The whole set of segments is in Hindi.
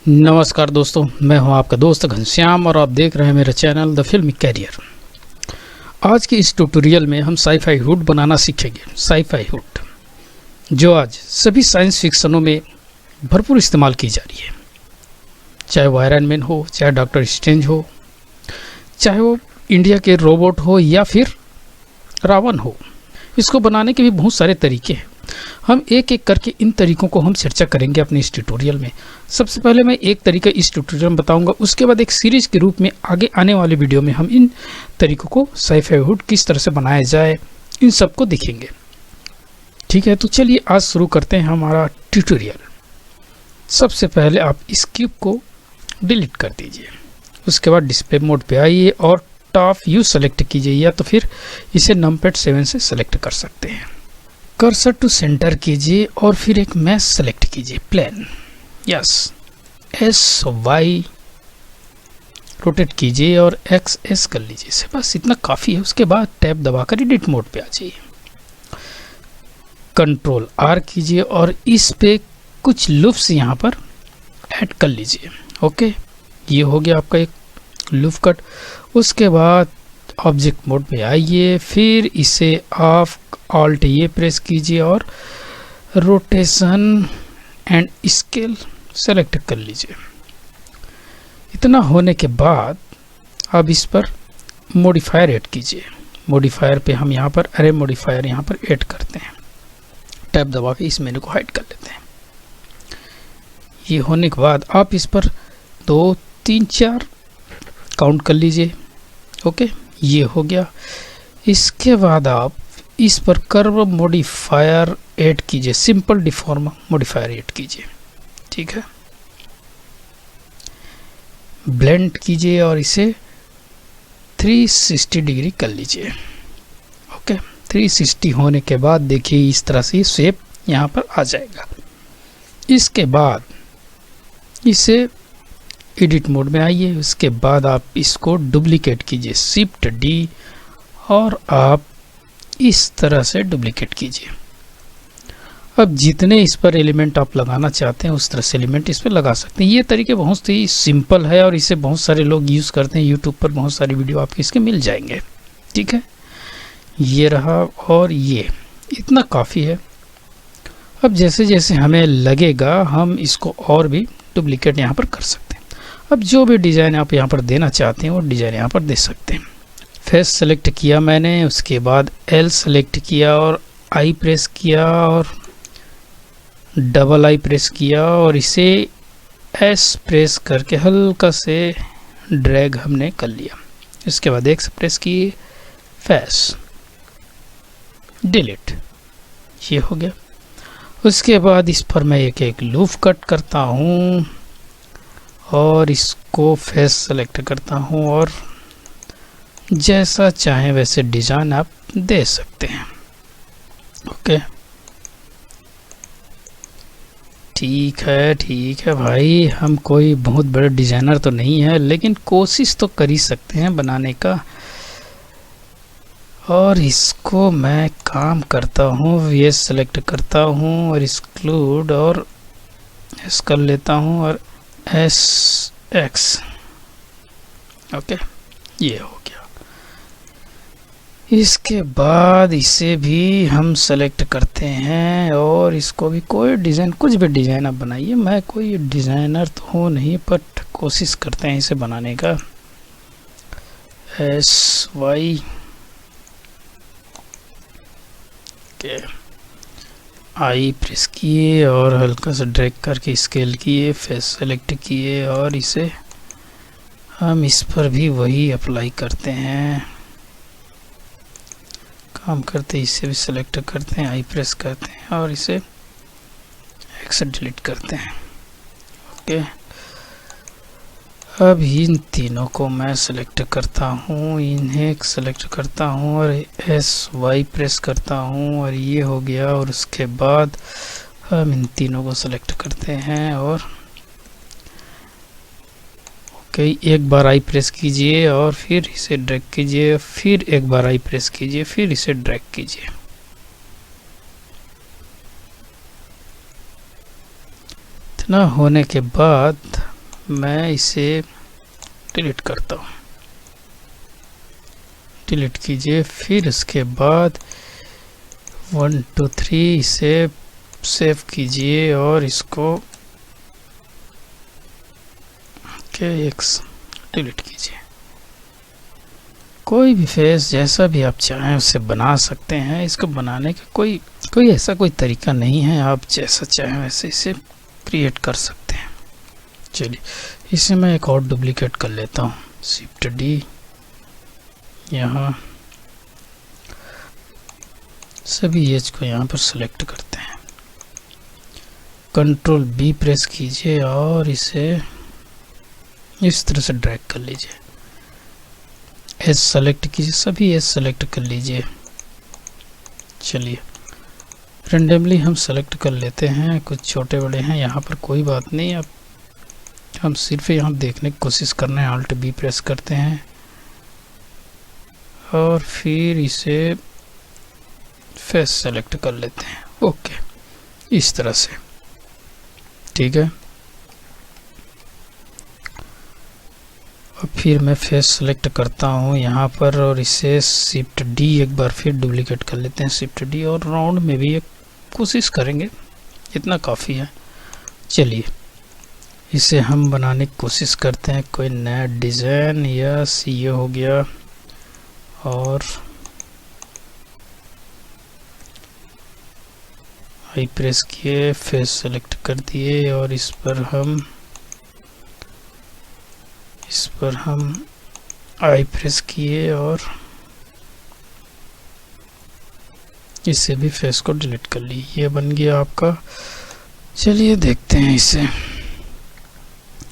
नमस्कार दोस्तों, मैं हूं आपका दोस्त घनश्याम और आप देख रहे हैं मेरा चैनल द फिल्मी कैरियर। आज के इस ट्यूटोरियल में हम साईफाई हुड बनाना सीखेंगे। साईफाई हुड जो आज सभी साइंस फिक्शनों में भरपूर इस्तेमाल की जा रही है, चाहे वो आयरन मैन हो, चाहे डॉक्टर स्ट्रेंज हो, चाहे वो इंडिया के रोबोट हो या फिर रावण हो। इसको बनाने के भी बहुत सारे तरीके हैं। हम एक एक करके इन तरीकों को हम चर्चा करेंगे अपने इस ट्यूटोरियल में। सबसे पहले मैं एक तरीका इस ट्यूटोरियल में बताऊंगा, उसके बाद एक सीरीज के रूप में आगे आने वाले वीडियो में हम इन तरीकों को साईफाई हुड किस तरह से बनाया जाए इन सबको देखेंगे। ठीक है, तो चलिए आज शुरू करते हैं हमारा ट्यूटोरियल। सबसे पहले आप इस क्यूब को डिलीट कर दीजिए। उसके बाद डिस्प्ले मोड पे आइए और टॉप व्यू सेलेक्ट कीजिए, या तो फिर इसे नंपैड 7 से सेलेक्ट कर सकते हैं। कर्सर टू सेंटर कीजिए और फिर एक मैश सेलेक्ट कीजिए, plane. Yes, S Y rotate कीजिए और एक्स एस कर लीजिए इसे, बस इतना काफ़ी है। उसके बाद टैब दबाकर एडिट मोड पे आ जाइए, कंट्रोल आर कीजिए और इस पे कुछ लूप्स यहाँ पर ऐड कर लीजिए। ओके, ये हो गया आपका एक लूप कट। उसके बाद ऑब्जेक्ट मोड पे आइए, फिर इसे ऑफ ऑल्ट ये प्रेस कीजिए और रोटेशन एंड स्केल सेलेक्ट कर लीजिए। इतना होने के बाद अब इस पर मॉडिफायर ऐड कीजिए। मॉडिफायर पे हम यहाँ पर अरे मॉडिफायर यहाँ पर ऐड करते हैं। टैब दबा के इस मेनू को हाइड कर लेते हैं। ये होने के बाद आप इस पर 2, 3, 4 काउंट कर लीजिए। ओके, ये हो गया। इसके बाद आप इस पर कर्व मॉडिफायर ऐड कीजिए, सिंपल डिफॉर्म मॉडिफायर ऐड कीजिए। ठीक है, ब्लेंड कीजिए और इसे 360 डिग्री कर लीजिए। ओके, 360 होने के बाद देखिए इस तरह से शेप यहाँ पर आ जाएगा। इसके बाद इसे एडिट मोड में आइए। उसके बाद आप इसको डुप्लीकेट कीजिए, शिफ्ट डी, और आप इस तरह से डुप्लीकेट कीजिए। अब जितने इस पर एलिमेंट आप लगाना चाहते हैं उस तरह से एलिमेंट इस पर लगा सकते हैं। ये तरीके बहुत ही सिंपल है और इसे बहुत सारे लोग यूज़ करते हैं। यूट्यूब पर बहुत सारी वीडियो आपके इसके मिल जाएंगे। ठीक है, ये रहा और ये इतना काफ़ी है। अब जैसे जैसे हमें लगेगा हम इसको और भी डुप्लीकेट यहाँ पर कर सकते हैं। अब जो भी डिज़ाइन आप यहाँ पर देना चाहते हैं वो डिज़ाइन यहाँ पर दे सकते हैं। फेस सेलेक्ट किया मैंने, उसके बाद एल सेलेक्ट किया और आई प्रेस किया और डबल आई प्रेस किया और इसे एस प्रेस करके हल्का से ड्रैग हमने कर लिया। इसके बाद एक्स प्रेस किए, फेस डिलीट, ये हो गया। उसके बाद इस पर मैं एक एक लूप कट करता हूँ और इसको फेस सेलेक्ट करता हूँ और जैसा चाहें वैसे डिज़ाइन आप दे सकते हैं। ओके, ठीक है भाई, हम कोई बहुत बड़े डिज़ाइनर तो नहीं है, लेकिन कोशिश तो कर ही सकते हैं बनाने का। और इसको मैं काम करता हूँ, वीएस सेलेक्ट करता हूँ और एक्सक्लूड और एस कर लेता हूँ और एस एक्स। ओके, ये हो गया। इसके बाद इसे भी हम सेलेक्ट करते हैं और इसको भी कोई डिज़ाइन, कुछ भी डिज़ाइन आप बनाइए। मैं कोई डिज़ाइनर तो हूँ नहीं, बट कोशिश करते हैं इसे बनाने का। एस वाई के आई प्रेस किए और हल्का सा ड्रैग करके स्केल किए, फेस सेलेक्ट किए और इसे हम इस पर भी वही अप्लाई करते हैं। काम करते इसे भी सेलेक्ट करते हैं, आई प्रेस करते हैं और इसे एक्स डिलीट करते हैं। ओके, अब इन तीनों को मैं सेलेक्ट करता हूँ, इन्हें सेलेक्ट करता हूँ और एस वाई प्रेस करता हूँ और ये हो गया। और उसके बाद हम इन तीनों को सेलेक्ट करते हैं और ओके, एक बार आई प्रेस कीजिए और फिर इसे ड्रैग कीजिए, फिर एक बार आई प्रेस कीजिए, फिर इसे ड्रैग कीजिए। इतना होने के बाद मैं इसे डिलीट करता हूँ। डिलीट कीजिए, फिर इसके बाद 1 2 3 इसे सेव कीजिए और इसको KX डिलीट कीजिए। कोई भी फेस जैसा भी आप चाहें उसे बना सकते हैं। इसको बनाने का कोई ऐसा कोई तरीका नहीं है, आप जैसा चाहें वैसे इसे क्रिएट कर सकते हैं। चलिए इसे मैं एक और डुप्लीकेट कर लेता हूँ। Shift D, यहाँ सभी एज को यहाँ पर सेलेक्ट करते हैं, Ctrl B प्रेस कीजिए और इसे इस तरह से ड्रैग कर लीजिए। एज सेलेक्ट कीजिए, सभी एज सेलेक्ट कर लीजिए। चलिए रेंडमली हम सेलेक्ट कर लेते हैं, कुछ छोटे बड़े हैं यहाँ पर कोई बात नहीं। अब हम सिर्फ यहाँ देखने की कोशिश कर रहे हैं। Alt B प्रेस करते हैं और फिर इसे फेस सेलेक्ट कर लेते हैं। ओके, इस तरह से ठीक है। और फिर मैं फेस सेलेक्ट करता हूँ यहाँ पर और इसे Shift D एक बार फिर डुप्लीकेट कर लेते हैं। Shift D और राउंड में भी एक कोशिश करेंगे, इतना काफ़ी है। चलिए इसे हम बनाने की कोशिश करते हैं, कोई नया डिज़ाइन। या ये हो गया और आई प्रेस किए, फेस सेलेक्ट कर दिए और इस पर हम आई प्रेस किए और इससे भी फेस को डिलीट कर ली। ये बन गया आपका। चलिए देखते हैं इसे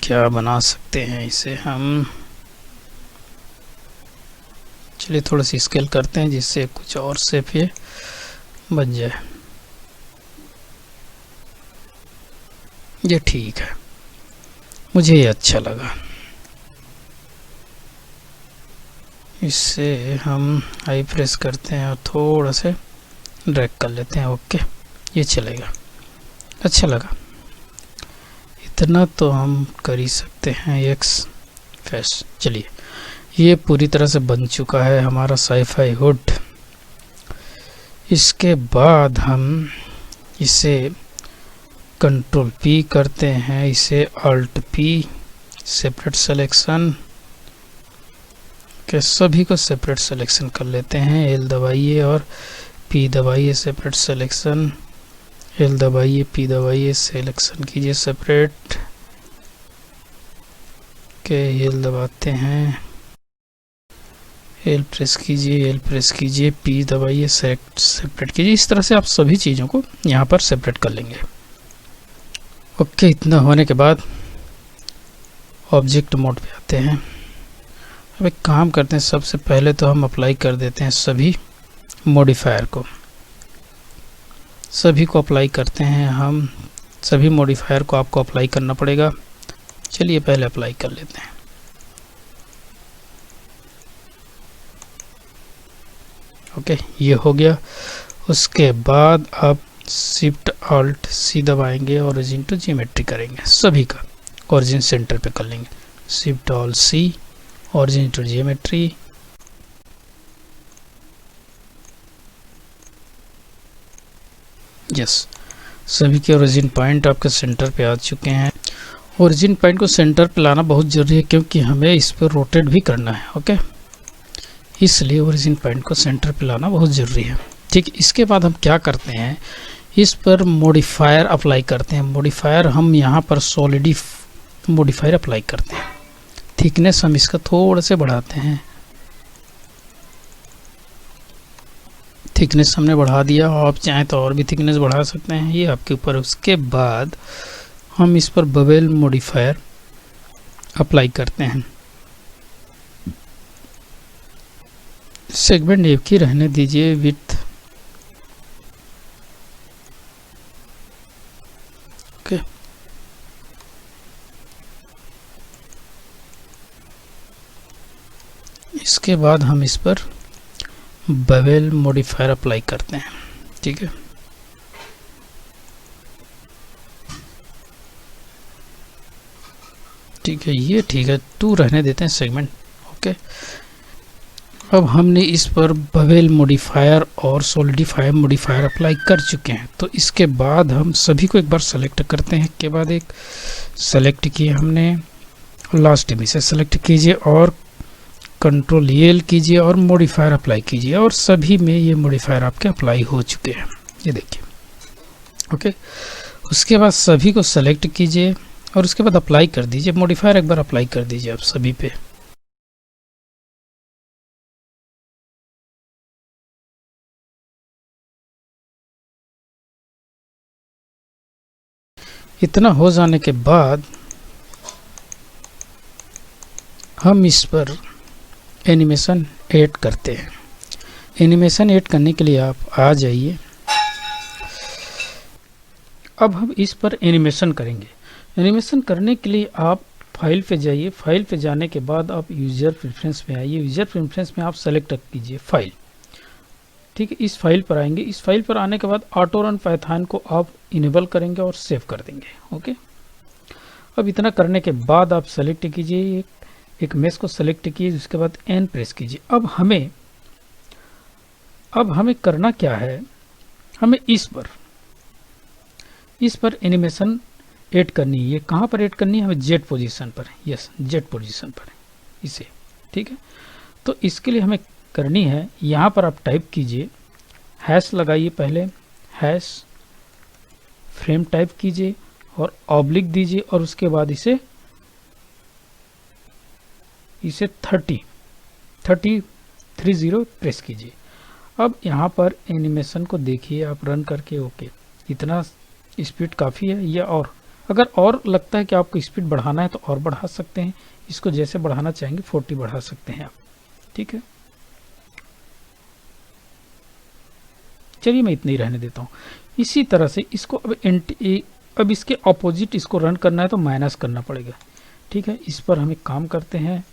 क्या बना सकते हैं। इसे हम चलिए थोड़ा सी स्केल करते हैं जिससे कुछ और शेप ये बन जाए। ये ठीक है, मुझे ये अच्छा लगा। इससे हम आई प्रेस करते हैं और थोड़ा से ड्रैग कर लेते हैं। ओके, ये चलेगा, अच्छा लगा। इतना तो हम कर ही सकते हैं। X face. चलिए ये पूरी तरह से बन चुका है हमारा साईफाई हुड। इसके बाद हम इसे Ctrl P करते हैं, इसे Alt P सेपरेट सिलेक्शन के सभी को सेपरेट सिलेक्शन कर लेते हैं। L दबाइए और P दबाइए, सेपरेट सिलेक्शन। L दबाइए, P दबाइए, सिलेक्शन कीजिए सेपरेट के। L दबाते हैं, L प्रेस कीजिए, L प्रेस कीजिए, P दबाइए, सेपरेट कीजिए। इस तरह से आप सभी चीज़ों को यहाँ पर सेपरेट कर लेंगे। ओके, इतना होने के बाद ऑब्जेक्ट मोड पे आते हैं। अब एक काम करते हैं, सबसे पहले तो हम अप्लाई कर देते हैं सभी मॉडिफायर को। सभी को अप्लाई करते हैं हम। सभी मॉडिफायर को आपको अप्लाई करना पड़ेगा। चलिए पहले अप्लाई कर लेते हैं। ओके, ये हो गया। उसके बाद आप Shift Alt C दबाएंगे, ओरिजिन टू ज्योमेट्री करेंगे। सभी का ओरिजिन सेंटर पे कर लेंगे। Shift Alt C, origin to geometry. Yes, सभी के ओरिजिन पॉइंट आपके सेंटर पे आ चुके हैं। ओरिजिन पॉइंट को सेंटर पे लाना बहुत ज़रूरी है क्योंकि हमें इस पर रोटेट भी करना है। ओके, इसलिए ओरिजिन पॉइंट को सेंटर पे लाना बहुत ज़रूरी है। ठीक, इसके बाद हम क्या करते हैं, इस पर मॉडिफायर अप्लाई करते हैं। मॉडिफायर हम यहाँ पर सॉलिड मॉडिफायर अप्लाई करते हैं। थिकनेस हम इसका थोड़ा से बढ़ाते हैं। थिकनेस हमने बढ़ा दिया, आप चाहें तो और भी थिकनेस बढ़ा सकते हैं, ये आपके ऊपर। उसके बाद हम इस पर बबल मॉडिफायर अप्लाई करते हैं। सेगमेंट एक ही रहने दीजिए, विड्थ। ओके, इसके बाद हम इस पर बबल मॉडिफायर अप्लाई करते हैं। ठीक है, ठीक है, ये ठीक है, 2 रहने देते हैं सेगमेंट। ओके, अब हमने इस पर बवेल मॉडिफायर और सॉलिडिफायर मॉडिफायर अप्लाई कर चुके हैं, तो इसके बाद हम सभी को एक बार सेलेक्ट करते हैं। के बाद एक सेलेक्ट किए हमने, लास्ट में से सेलेक्ट कीजिए और कंट्रोल एल कीजिए और मॉडिफायर अप्लाई कीजिए, और सभी में ये मॉडिफायर आपके अप्लाई हो चुके हैं, ये देखिए। ओके, उसके बाद सभी को सेलेक्ट कीजिए और उसके बाद अप्लाई कर दीजिए मॉडिफायर, एक बार अप्लाई कर दीजिए आप सभी पे। इतना हो जाने के बाद हम इस पर एनिमेशन ऐड करते हैं। एनिमेशन ऐड करने के लिए आप आ जाइए। अब हम इस पर एनिमेशन करेंगे। एनिमेशन करने के लिए आप फाइल पे जाइए, फाइल पे जाने के बाद आप यूज़र प्रेफरेंस में आइए। यूज़र प्रेफरेंस में आप सेलेक्ट कीजिए फाइल, ठीक है। इस फाइल पर आएंगे, इस फाइल पर आने के बाद ऑटो रन पाइथन को आप इनेबल करेंगे और सेव कर देंगे। ओके, अब इतना करने के बाद आप सेलेक्ट कीजिए, एक मेश को सेलेक्ट कीजिए, उसके बाद एन प्रेस कीजिए। अब हमें करना क्या है, हमें इस पर एनिमेशन ऐड करनी है। ये कहाँ पर ऐड करनी है, हमें जेड पोजीशन पर, यस जेड पोजीशन पर इसे, ठीक है। तो इसके लिए हमें करनी है, यहाँ पर आप टाइप कीजिए, हैश लगाइए, पहले हैश फ्रेम टाइप कीजिए और ऑब्लिक दीजिए और उसके बाद इसे 30 प्रेस कीजिए। अब यहाँ पर एनिमेशन को देखिए आप रन करके। ओके, इतना स्पीड काफ़ी है। या और अगर और लगता है कि आपको स्पीड बढ़ाना है तो और बढ़ा सकते हैं, इसको जैसे बढ़ाना चाहेंगे 40 बढ़ा सकते हैं आप, ठीक है। चलिए मैं इतना ही रहने देता हूँ। इसी तरह से इसको अब इसके ऑपोजिट इसको रन करना है तो माइनस करना पड़ेगा, ठीक है। इस पर हम एक काम करते हैं।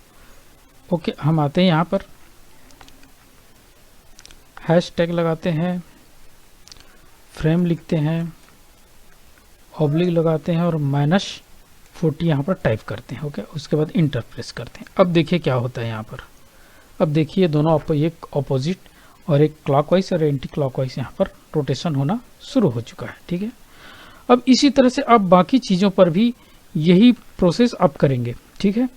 ओके, हम आते हैं यहाँ पर, हैश टैग लगाते हैं, फ्रेम लिखते हैं, ऑब्लिक लगाते हैं और -40 यहाँ पर टाइप करते हैं। ओके, उसके बाद इंटर प्रेस करते हैं। अब देखिए क्या होता है यहाँ पर। अब देखिए दोनों एक ऑपोजिट और एक क्लॉकवाइज और एंटी क्लॉकवाइज यहाँ पर रोटेशन होना शुरू हो चुका है, ठीक है। अब इसी तरह से आप बाकी चीज़ों पर भी यही प्रोसेस आप करेंगे, ठीक है।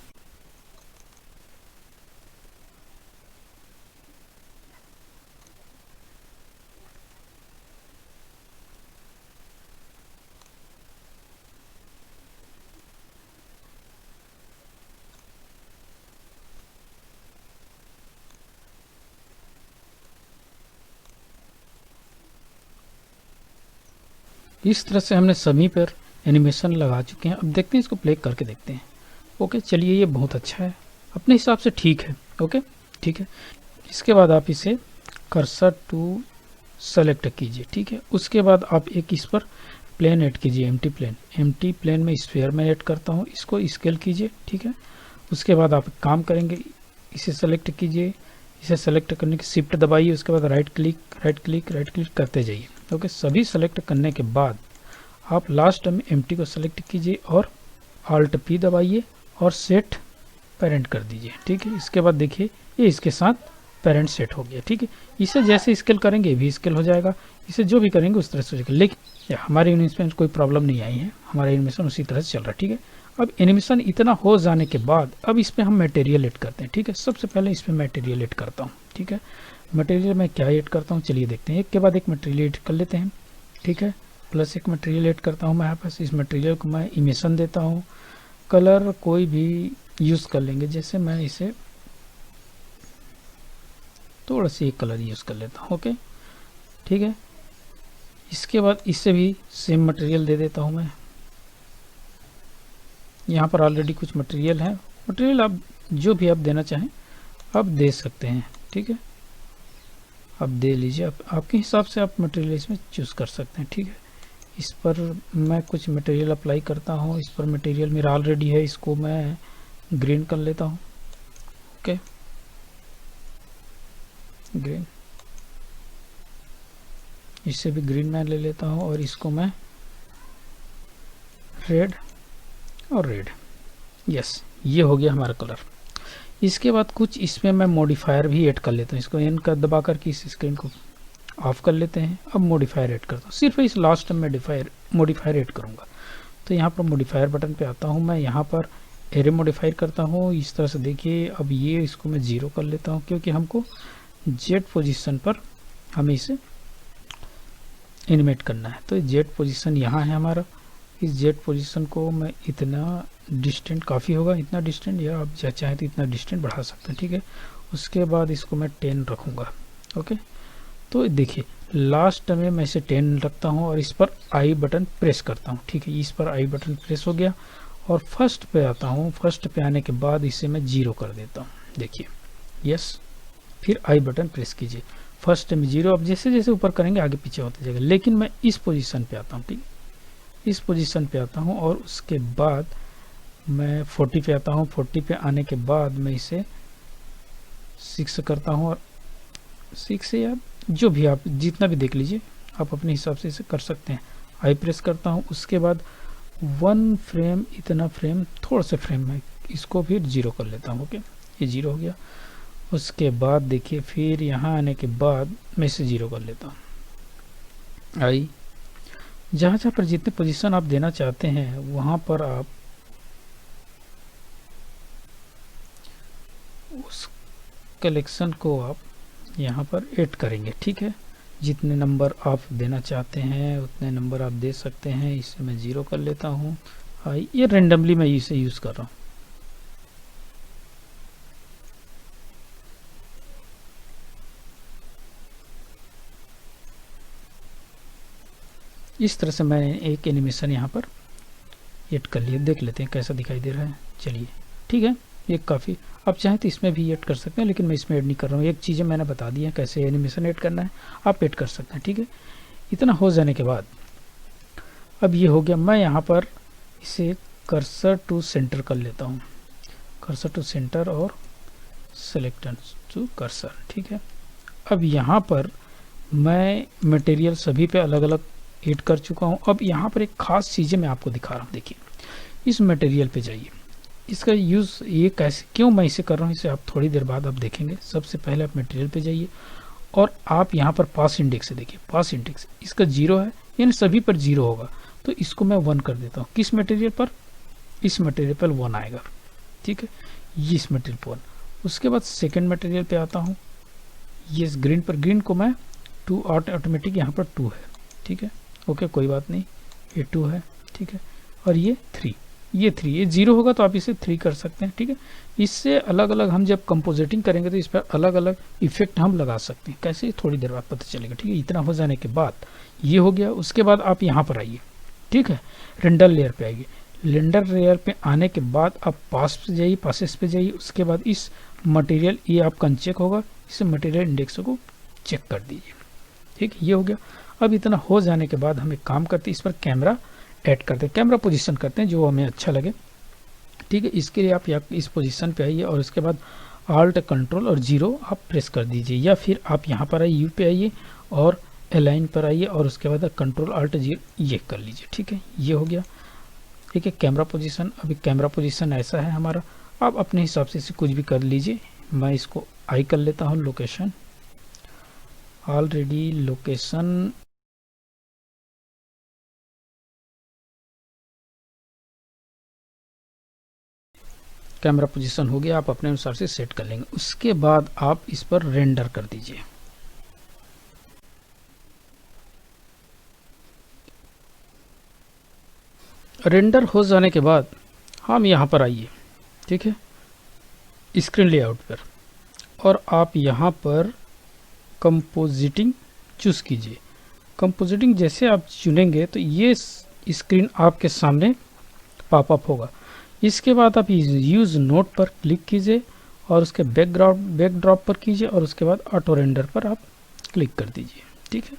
इस तरह से हमने सभी पर एनिमेशन लगा चुके हैं। अब देखते हैं, इसको प्ले करके देखते हैं। ओके, चलिए ये बहुत अच्छा है, अपने हिसाब से ठीक है। ओके, ठीक है। इसके बाद आप इसे कर्सर टू सेलेक्ट कीजिए, ठीक है। उसके बाद आप एक इस पर प्लेन ऐड कीजिए, एम्प्टी प्लेन में स्फीयर में ऐड करता हूँ, इसको स्केल कीजिए, ठीक है। उसके बाद आप काम करेंगे, इसे सेलेक्ट कीजिए, इसे सेलेक्ट करने की शिफ्ट दबाइए, उसके बाद राइट क्लिक करते जाइए। ओके, सभी सेलेक्ट करने के बाद आप लास्ट में एम्प्टी को सेलेक्ट कीजिए और Alt P दबाइए और सेट पेरेंट कर दीजिए, ठीक है। इसके बाद देखिए ये इसके साथ पेरेंट सेट हो गया, ठीक है। इसे जैसे स्केल करेंगे भी स्केल हो जाएगा, इसे जो भी करेंगे उस तरह से हो जाएगा। लेकिन हमारे एनिमेशन में कोई प्रॉब्लम नहीं आई है, हमारा एनिमेशन उसी तरह से चल रहा है, ठीक है। अब एनिमेशन इतना हो जाने के बाद अब इस पर हम मटेरियल ऐड करते हैं, ठीक है। सबसे पहले इस पर मटेरियल ऐड करता हूँ, ठीक है। मटेरियल में क्या ऐड करता हूँ, चलिए देखते हैं। एक के बाद एक मटेरियल ऐड कर लेते हैं, ठीक है। प्लस एक मटेरियल ऐड करता हूँ मैं यहाँ पास। इस मटेरियल को मैं इमिशन देता हूँ, कलर कोई भी यूज़ कर लेंगे, जैसे मैं इसे थोड़ा सी एक कलर यूज़ कर लेता हूँ। ओके, ठीक है। इसके बाद इससे भी सेम मटेरियल दे देता हूँ मैं। यहाँ पर ऑलरेडी कुछ मटेरियल है, मटेरियल आप जो भी आप देना चाहें आप दे सकते हैं, ठीक है। आप दे लीजिए, आपके हिसाब से आप मटेरियल इसमें चूज़ कर सकते हैं, ठीक है। इस पर मैं कुछ मटेरियल अप्लाई करता हूँ। इस पर मटेरियल मेरा ऑलरेडी है, इसको मैं ग्रीन कर लेता हूँ। ओके, ग्रीन, इससे भी ग्रीन मैं ले लेता हूँ और इसको मैं रेड और रेड, यस, ये हो गया हमारा कलर। इसके बाद कुछ इसमें मैं मॉडिफायर भी ऐड कर लेता हूँ। इसको एन का दबा करके इस स्क्रीन को ऑफ कर लेते हैं। अब मॉडिफायर ऐड करता हूँ, सिर्फ इस लास्ट में मॉडिफायर ऐड करूँगा। तो यहाँ पर मॉडिफायर बटन पे आता हूँ मैं, यहाँ पर एरे मॉडिफायर करता हूँ इस तरह से। देखिए अब ये इसको मैं 0 कर लेता हूँ, क्योंकि हमको जेड पोजीशन पर हमें इसे एनिमेट करना है। तो जेड पोजीशन यहाँ है हमारा। इस जेड पोजीशन को मैं इतना डिस्टेंट, काफ़ी होगा इतना डिस्टेंट, या आप चाहें तो इतना डिस्टेंट बढ़ा सकते हैं, ठीक है। उसके बाद इसको मैं 10 रखूँगा। ओके, तो देखिए लास्ट में मैं इसे 10 रखता हूँ और इस पर आई बटन प्रेस करता हूँ, ठीक है। इस पर आई बटन प्रेस हो गया और फर्स्ट पे आता हूँ। फर्स्ट पे आने के बाद इसे मैं 0 कर देता हूँ, देखिए। यस, फिर आई बटन प्रेस कीजिए, फर्स्ट में 0। अब जैसे जैसे ऊपर करेंगे आगे पीछे होते जाएगा। लेकिन मैं इस पोजीशन पे आता हूँ, ठीक है, इस पोजीशन पे आता हूँ और उसके बाद मैं 40 पे आता हूँ। 40 पे आने के बाद मैं इसे 6 करता हूँ, और 6 से या जो भी आप जितना भी देख लीजिए, आप अपने हिसाब से इसे कर सकते हैं। आई प्रेस करता हूँ, उसके बाद 1 फ्रेम, इतना फ्रेम, थोड़ा सा फ्रेम मैं इसको फिर 0 कर लेता हूँ। ओके, ये 0 हो गया। उसके बाद देखिए फिर यहाँ आने के बाद मैं इसे 0 कर लेता हूँ। आई, जहाँ जहाँ पर जितने पोजीशन आप देना चाहते हैं वहाँ पर आप उस कलेक्शन को आप यहाँ पर ऐड करेंगे, ठीक है। जितने नंबर आप देना चाहते हैं उतने नंबर आप दे सकते हैं। इसे मैं 0 कर लेता हूँ। आई, ये रेंडमली मैं इसे यूज़ कर रहा हूँ। इस तरह से मैंने एक एनिमेशन यहाँ पर ऐड कर लिया। देख लेते हैं कैसा दिखाई दे रहा है। चलिए ठीक है, ये काफ़ी, आप चाहें तो इसमें भी ऐड कर सकते हैं, लेकिन मैं इसमें ऐड नहीं कर रहा हूँ। एक चीज़ें मैंने बता दी है कैसे एनिमेशन ऐड करना है, आप ऐड कर सकते हैं, ठीक है। इतना हो जाने के बाद अब ये हो गया। मैं यहाँ पर इसे कर्सर टू सेंटर कर लेता हूँ, कर्सर टू सेंटर और सेलेक्टर टू कर्सर, ठीक है। अब यहाँ पर मैं मटेरियल सभी पे अलग अलग ऐड कर चुका हूँ। अब यहाँ पर एक खास चीज़ें मैं आपको दिखा रहा हूँ। देखिए इस मटेरियल पे जाइए, इसका यूज़ ये कैसे, क्यों मैं इसे कर रहा हूँ, इसे आप थोड़ी देर बाद आप देखेंगे। सबसे पहले आप मटेरियल पे जाइए और आप यहाँ पर पास इंडेक्स से देखिए, पास इंडेक्स इसका 0 है, यानी सभी पर 0 होगा। तो इसको मैं 1 कर देता हूँ। किस मटेरियल पर? इस मटेरियल पर 1 आएगा, ठीक है, ये इस मटेरियल पर 1। उसके बाद सेकेंड मटेरियल पे आता हूँ, ये ग्रीन पर, ग्रीन को मैं 2 ऑटोमेटिक यहाँ पर 2 है, ठीक है। ओके, कोई बात नहीं, ये 2 है, ठीक है। और ये 3, ये 3, ये 0 होगा तो आप इसे 3 कर सकते हैं, ठीक है। इससे अलग अलग हम जब कंपोजिटिंग करेंगे तो इस पर अलग अलग इफेक्ट हम लगा सकते हैं। कैसे, थोड़ी देर बाद पता चलेगा, ठीक है। इतना हो जाने के बाद ये हो गया। उसके बाद आप यहाँ पर आइए, ठीक है, रेंडर लेयर पे आइए। रेंडर लेयर पे आने के बाद आप पास पे जाइए, पासेस पे जाइए। उसके बाद इस मटेरियल, ये आपका अनचेक होगा, इस मटेरियल इंडेक्स को चेक कर दीजिए, ठीक, ये हो गया। अब इतना हो जाने के बाद हम एक काम करते हैं, इस पर कैमरा ऐड करते हैं, कैमरा पोजीशन करते हैं जो हमें अच्छा लगे, ठीक है। इसके लिए आप इस पोजीशन पे आइए और उसके बाद आल्ट कंट्रोल और 0 आप प्रेस कर दीजिए, या फिर आप यहाँ पर आइए, यू पे आइए और अलाइन पर आइए और उसके बाद कंट्रोल आल्ट 0 ये कर लीजिए, ठीक है, ये हो गया, ठीक है। कैमरा पोजीशन, अभी कैमरा पोजीशन ऐसा है हमारा, आप अपने हिसाब से इसे कुछ भी कर लीजिए। मैं इसको आई कर लेता हूँ, location, already location camera position हो गया, आप अपने अनुसार से सेट कर लेंगे। उसके बाद आप इस पर रेंडर कर दीजिए। रेंडर हो जाने के बाद हम यहाँ पर आइए, ठीक है, स्क्रीन लेआउट पर, और आप यहाँ पर कंपोजिटिंग चूज कीजिए। कंपोजिटिंग जैसे आप चुनेंगे तो ये स्क्रीन आपके सामने पॉपअप होगा। इसके बाद आप यूज़ नोट पर क्लिक कीजिए और उसके बैकड्रॉप पर कीजिए और उसके बाद ऑटो रेंडर पर आप क्लिक कर दीजिए, ठीक है।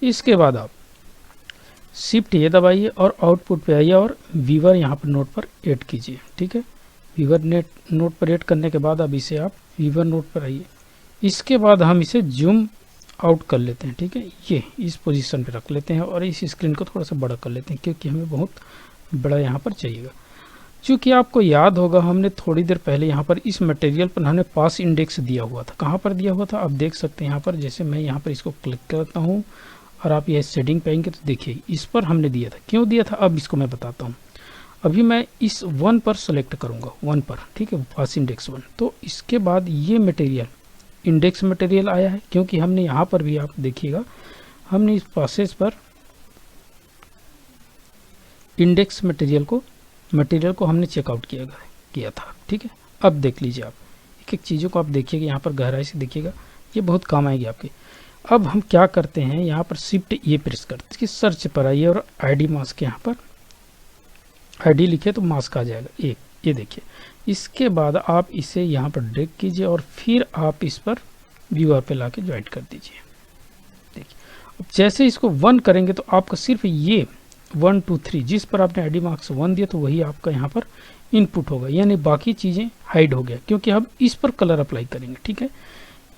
इसके बाद आप शिफ्ट ये दबाइए और आउटपुट पे आइए और वीवर यहाँ पर नोट पर ऐड कीजिए, ठीक है। वीवर नोट पर ऐड करने के बाद अब इसे आप वीवर नोट पर आइए। इसके बाद हम इसे जूम आउट कर लेते हैं, ठीक है, ये इस पोजीशन पे रख लेते हैं और इस स्क्रीन को थोड़ा सा बड़ा कर लेते हैं क्योंकि हमें बहुत बड़ा यहाँ पर चाहिएगा। चूँकि आपको याद होगा हमने थोड़ी देर पहले यहाँ पर इस मटेरियल पर हमने पास इंडेक्स दिया हुआ था। कहाँ पर दिया हुआ था आप देख सकते हैं यहाँ पर। जैसे मैं यहाँ पर इसको क्लिक करता हूँ और आप ये सेटिंग पे आएंगे तो देखिए इस पर हमने दिया था। क्यों दिया था अब इसको मैं बताता हूँ। अभी मैं इस 1 पर सेलेक्ट करूँगा, 1 पर, ठीक है, पास इंडेक्स 1। तो इसके बाद ये मटेरियल इंडेक्स मटेरियल आया है, क्योंकि हमने यहाँ पर भी आप देखिएगा हमने इस पासेज पर इंडेक्स मटेरियल को हमने चेकआउट किया था, ठीक है। अब देख लीजिए आप एक एक चीज़ों को आप देखिएगा, यहाँ पर गहराई से देखिएगा, ये बहुत काम आएगी आपके। अब हम क्या करते हैं, यहाँ पर शिफ्ट ये प्रेस करते हैं, सर्च पर आइए और आईडी मास्क, यहाँ पर आईडी लिखे तो मास्क आ जाएगा एक, ये देखिए। इसके बाद आप इसे यहाँ पर ड्रैग कीजिए और फिर आप इस पर व्यूअर पे लाके ज्वाइंट कर दीजिए। देखिए अब जैसे इसको 1 करेंगे तो आपका सिर्फ ये 1 2 3 जिस पर आपने आईडी मार्क्स 1 दिया तो वही आपका यहाँ पर इनपुट होगा, यानी बाकी चीज़ें हाइड हो गया, क्योंकि हम इस पर कलर अप्लाई करेंगे, ठीक है।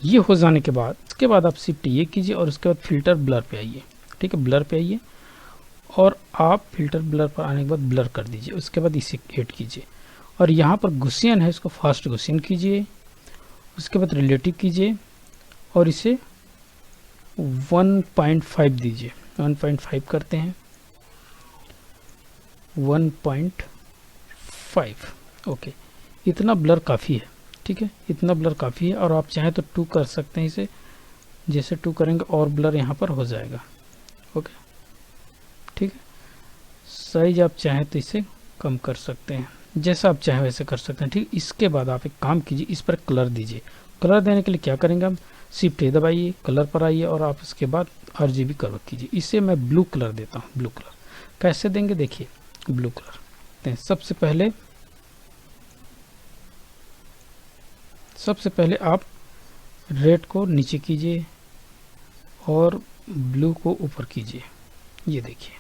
ये हो जाने के बाद उसके बाद आप शिफ्ट ये कीजिए और उसके बाद फिल्टर ब्लर पे आइए, ठीक है, ब्लर पे आइए और आप फिल्टर ब्लर पर आने के बाद ब्लर कर दीजिए। उसके बाद इसे ऐड कीजिए और यहाँ पर गुसियन है, इसको फास्ट गुसियन कीजिए। उसके बाद रिलेटिव कीजिए और इसे 1.5 दीजिए। 1.5 करते हैं, 1.5, ओके। इतना ब्लर काफ़ी है, ठीक है, इतना ब्लर काफ़ी है। और आप चाहें तो 2 कर सकते हैं इसे, जैसे 2 करेंगे और ब्लर यहाँ पर हो जाएगा, ओके, ठीक है। साइज आप चाहें तो इसे कम कर सकते हैं, जैसा आप चाहें वैसे कर सकते हैं, ठीक। इसके बाद आप एक काम कीजिए, इस पर कलर दीजिए। कलर देने के लिए क्या करेंगे हम, शिफ्ट ए दबाइए, कलर पर आइए और आप उसके बाद RGB कलर कीजिए। इसे मैं ब्लू कलर देता हूँ। ब्लू कलर कैसे देंगे, देखिए ब्लू कलर दें। सबसे पहले आप रेड को नीचे कीजिए और ब्लू को ऊपर कीजिए, ये देखिए।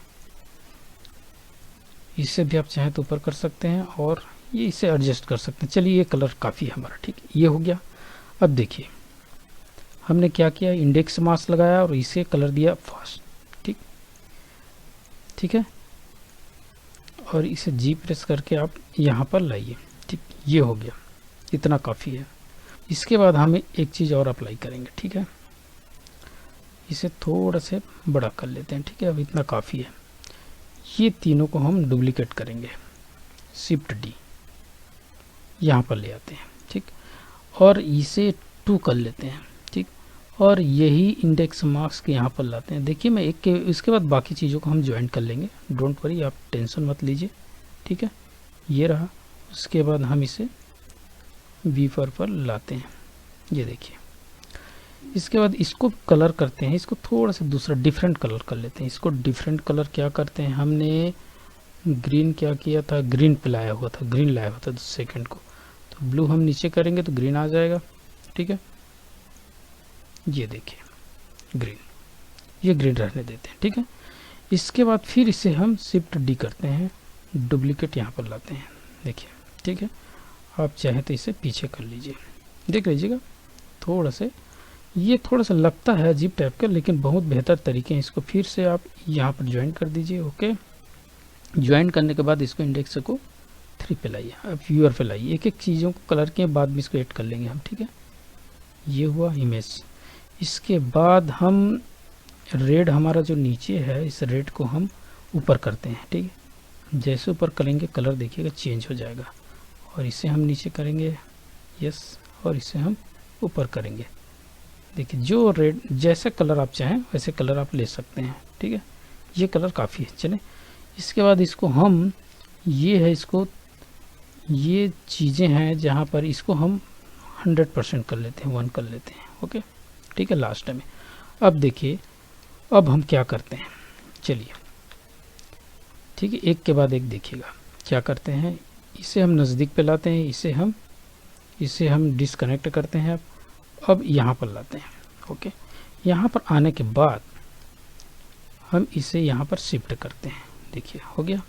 इससे भी आप चाहें तो ऊपर कर सकते हैं और ये इसे एडजस्ट कर सकते हैं। चलिए ये कलर काफ़ी है हमारा, ठीक है, ये हो गया। अब देखिए हमने क्या किया, इंडेक्स मास्क लगाया और इसे कलर दिया फास्ट, ठीक, ठीक है। और इसे जी प्रेस करके आप यहाँ पर लाइए, ठीक, ये हो गया, इतना काफ़ी है। इसके बाद हम एक चीज़ और अप्लाई करेंगे, ठीक है, इसे थोड़ा से बड़ा कर लेते हैं, ठीक है। अब इतना काफ़ी है। ये तीनों को हम डुप्लीकेट करेंगे, शिफ्ट D यहाँ पर ले आते हैं, ठीक, और इसे 2 कर लेते हैं, ठीक, और यही इंडेक्स मार्क्स के यहाँ पर लाते हैं। देखिए मैं एक के इसके बाद बाकी चीज़ों को हम ज्वाइन कर लेंगे, डोंट वरी, आप टेंशन मत लीजिए, ठीक है। ये रहा। उसके बाद हम इसे वीवर पर लाते हैं, ये देखिए। इसके बाद इसको कलर करते हैं, इसको थोड़ा सा दूसरा डिफरेंट कलर कर लेते हैं। इसको डिफरेंट कलर क्या करते हैं, हमने ग्रीन क्या किया था, ग्रीन पे लाया हुआ था, ग्रीन लाया हुआ था सेकंड को, तो ब्लू हम नीचे करेंगे तो ग्रीन आ जाएगा, ठीक है। ये देखिए ग्रीन, ये ग्रीन रहने देते हैं, ठीक है। इसके बाद फिर इसे हम शिफ्ट D करते हैं, डुप्लीकेट यहाँ पर लाते हैं, देखिए, ठीक है। आप चाहें तो इसे पीछे कर लीजिए, देख लीजिएगा। थोड़ा से ये थोड़ा सा लगता है अजीब टाइप का, लेकिन बहुत बेहतर तरीके हैं। इसको फिर से आप यहाँ पर ज्वाइन कर दीजिए, ओके। ज्वाइन करने के बाद इसको इंडेक्स को 3 पे लाइए, अब व्यूअर पे लाइए। एक एक चीज़ों को कलर के बाद में इसको ऐड कर लेंगे हम, ठीक है। ये हुआ इमेज। इसके बाद हम रेड हमारा जो नीचे है, इस रेड को हम ऊपर करते हैं, ठीक है। जैसे ऊपर करेंगे कलर देखिएगा चेंज हो जाएगा। और इसे हम नीचे करेंगे, यस, और इसे हम ऊपर करेंगे। देखिए जो रेड जैसे कलर आप चाहें वैसे कलर आप ले सकते हैं, ठीक है। ये कलर काफ़ी है, चले। इसके बाद इसको हम ये है, इसको ये चीज़ें हैं जहाँ पर इसको हम 100% कर लेते हैं, 1 कर लेते हैं, ओके, ठीक है, लास्ट में। अब देखिए अब हम क्या करते हैं, चलिए, ठीक है, एक के बाद एक देखिएगा क्या करते हैं। इसे हम नज़दीक पे लाते हैं, इसे हम डिस्कनेक्ट करते हैं। अब यहाँ पर लाते हैं, ओके। यहाँ पर आने के बाद हम इसे यहाँ पर शिफ्ट करते हैं, देखिए हो गया,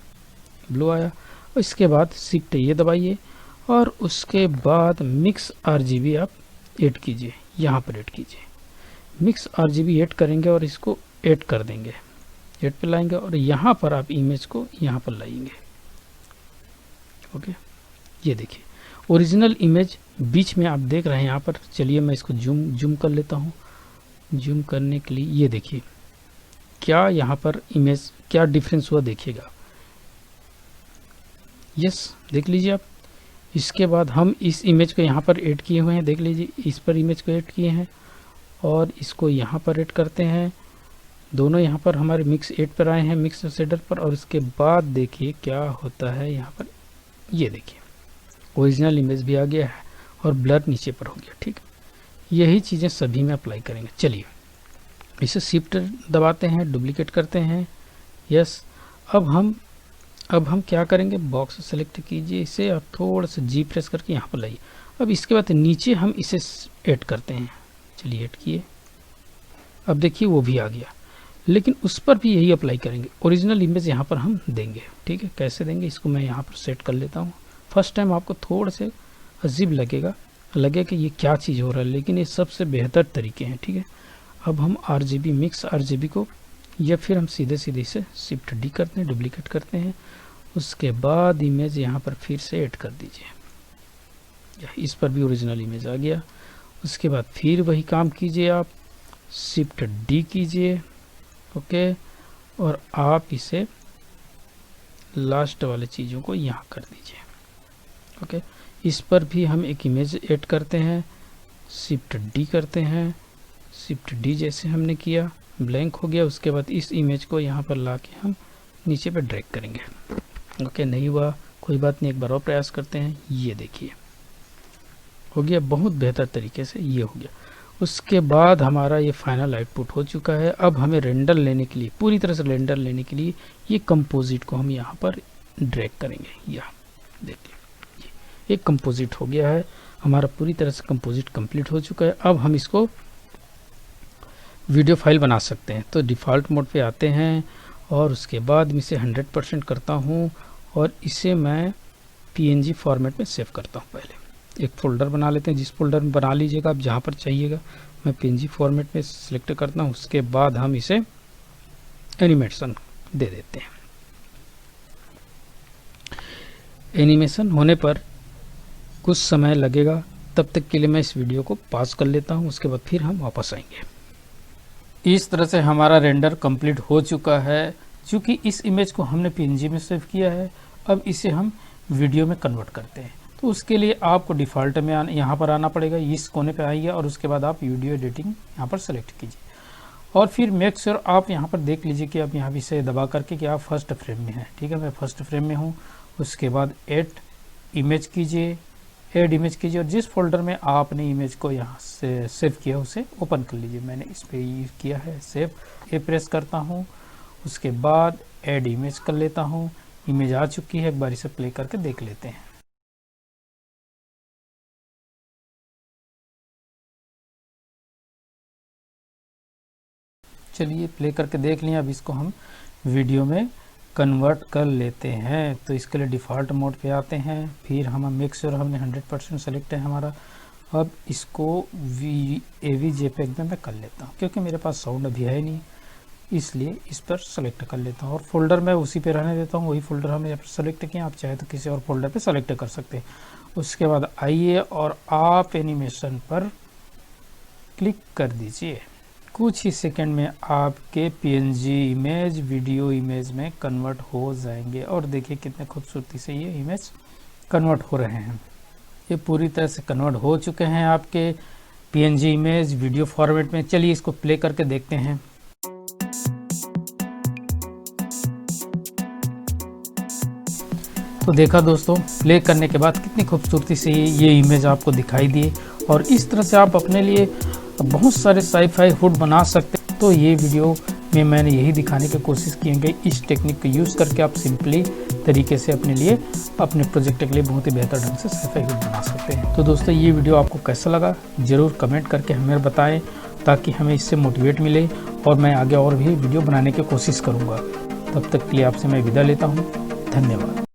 ब्लू आया। और इसके बाद शिफ्ट ये दबाइए और उसके बाद मिक्स RGB आप ऐड कीजिए, यहाँ पर ऐड कीजिए। मिक्स RGB ऐड करेंगे और इसको ऐड कर देंगे, ऐड पे लाएंगे और यहाँ पर आप इमेज को यहाँ पर लाएंगे, ओके, ये देखिए ओरिजिनल इमेज बीच में आप देख रहे हैं यहाँ पर। चलिए मैं इसको जूम कर लेता हूँ। जूम करने के लिए ये देखिए क्या यहाँ पर इमेज क्या डिफरेंस हुआ देखिएगा। यस, देख लीजिए आप। इसके बाद हम इस इमेज को यहाँ पर ऐड किए हुए हैं, देख लीजिए इस पर इमेज को ऐड किए हैं और इसको यहाँ पर ऐड करते हैं। दोनों यहाँ पर हमारे मिक्स 8 पर आए हैं, मिक्स शेडर पर। और उसके बाद देखिए क्या होता है यहाँ पर, ये देखिए ओरिजिनल इमेज भी आ गया है और ब्लर नीचे पर हो गया। ठीक, यही चीज़ें सभी में अप्लाई करेंगे। चलिए इसे शिफ्ट दबाते हैं, डुप्लीकेट करते हैं। यस, अब हम क्या करेंगे, बॉक्स सेलेक्ट कीजिए इसे और थोड़ा सा जी प्रेस करके यहाँ पर लाइए। अब इसके बाद नीचे हम इसे ऐड करते हैं। चलिए ऐड किए, अब देखिए वो भी आ गया, लेकिन उस पर भी यही अप्लाई करेंगे। ओरिजिनल इमेज यहाँ पर हम देंगे। ठीक है, कैसे देंगे इसको मैं यहाँ पर सेट कर लेता हूँ। फर्स्ट टाइम आपको थोड़ा से अजीब लगेगा कि ये क्या चीज़ हो रहा है, लेकिन ये सबसे बेहतर तरीके हैं। ठीक है, अब हम RGB मिक्स RGB को या फिर हम सीधे इसे शिफ्ट डी करते हैं, डुप्लीकेट करते हैं। उसके बाद इमेज यहाँ पर फिर से ऐड कर दीजिए। इस पर भी ओरिजिनल इमेज आ गया। उसके बाद फिर वही काम कीजिए, आप शिफ्ट डी कीजिए। ओके, और आप इसे लास्ट वाले चीज़ों को यहाँ कर दीजिए। ओके, इस पर भी हम एक इमेज ऐड करते हैं, शिफ्ट डी करते हैं। शिफ्ट डी जैसे हमने किया, ब्लैंक हो गया। उसके बाद इस इमेज को यहाँ पर ला के हम नीचे पे ड्रैग करेंगे। ओके, नहीं हुआ कोई बात नहीं, एक बार और प्रयास करते हैं। ये देखिए हो गया, बहुत बेहतर तरीके से ये हो गया। उसके बाद हमारा ये फाइनल आउटपुट हो चुका है। अब हमें रेंडर लेने के लिए, पूरी तरह से रेंडर लेने के लिए ये कंपोजिट को हम यहाँ पर ड्रैग करेंगे। यहाँ देखिए एक कंपोजिट हो गया है हमारा, पूरी तरह से कंपोजिट कंप्लीट हो चुका है। अब हम इसको वीडियो फाइल बना सकते हैं। तो डिफ़ॉल्ट मोड पे आते हैं और उसके बाद मैं इसे 100% करता हूँ और इसे मैं PNG फॉर्मेट में सेव करता हूँ। पहले एक फ़ोल्डर बना लेते हैं, जिस फोल्डर में बना लीजिएगा आप, जहाँ पर चाहिएगा। मैं PNG फॉर्मेट में सिलेक्ट करता हूँ। उसके बाद हम इसे एनिमेशन दे देते हैं। एनिमेशन होने पर कुछ समय लगेगा, तब तक के लिए मैं इस वीडियो को पॉज कर लेता हूँ। उसके बाद फिर हम वापस आएंगे। इस तरह से हमारा रेंडर कंप्लीट हो चुका है। क्योंकि इस इमेज को हमने PNG में सेव किया है, अब इसे हम वीडियो में कन्वर्ट करते हैं। तो उसके लिए आपको डिफ़ॉल्ट में यहाँ पर आना पड़ेगा, इस कोने पे आइए और उसके बाद आप वीडियो एडिटिंग यहाँ पर सेलेक्ट कीजिए। और फिर मेक श्योर आप यहाँ पर देख लीजिए कि आप यहाँ भी से दबा करके कि आप फर्स्ट फ्रेम में हैं। ठीक है, मैं फर्स्ट फ्रेम में हूँ। उसके बाद ऐड इमेज कीजिए और जिस फोल्डर में आपने इमेज को यहाँ से सेव किया उसे ओपन कर लीजिए। मैंने इस पर किया है सेव, ए प्रेस करता हूँ। उसके बाद ऐड इमेज कर लेता हूँ। इमेज आ चुकी है, एक बार इसे प्ले करके देख लेते हैं। चलिए प्ले करके देख लिया। अब इसको हम वीडियो में कन्वर्ट कर लेते हैं। तो इसके लिए डिफ़ॉल्ट मोड पे आते हैं। फिर हम मेक श्योर हमने 100% सेलेक्ट है हमारा। अब इसको AV JPEG में मैं कर लेता हूँ, क्योंकि मेरे पास साउंड अभी है नहीं, इसलिए इस पर सेलेक्ट कर लेता हूँ। और फोल्डर मैं उसी पे रहने देता हूँ, वही फोल्डर हमने सेलेक्ट किया। आप चाहे तो किसी और फोल्डर पे सेलेक्ट कर सकते हैं। उसके बाद आइए और आप एनिमेशन पर क्लिक कर दीजिए। कुछ ही सेकंड में आपके PNG इमेज वीडियो इमेज में कन्वर्ट हो जाएंगे। और देखिए कितने खूबसूरती से ये इमेज कन्वर्ट हो रहे हैं। ये पूरी तरह से कन्वर्ट हो चुके हैं आपके PNG इमेज वीडियो फॉर्मेट में। चलिए इसको प्ले करके देखते हैं। तो देखा दोस्तों, प्ले करने के बाद कितनी खूबसूरती से ये इमेज आपको दिखाई दी। और इस तरह से आप अपने लिए बहुत सारे साई-फाई हुड बना सकते हैं। तो ये वीडियो में मैंने यही दिखाने की कोशिश की है कि इस टेक्निक को यूज़ करके आप सिंपली तरीके से अपने लिए, अपने प्रोजेक्ट के लिए बहुत ही बेहतर ढंग से साई-फाई हुड बना सकते हैं। तो दोस्तों ये वीडियो आपको कैसा लगा ज़रूर कमेंट करके हमें बताएं, ताकि हमें इससे मोटिवेट मिले और मैं आगे और भी वीडियो बनाने की कोशिश करूँगा। तब तक के लिए आपसे मैं विदा लेता हूँ। धन्यवाद।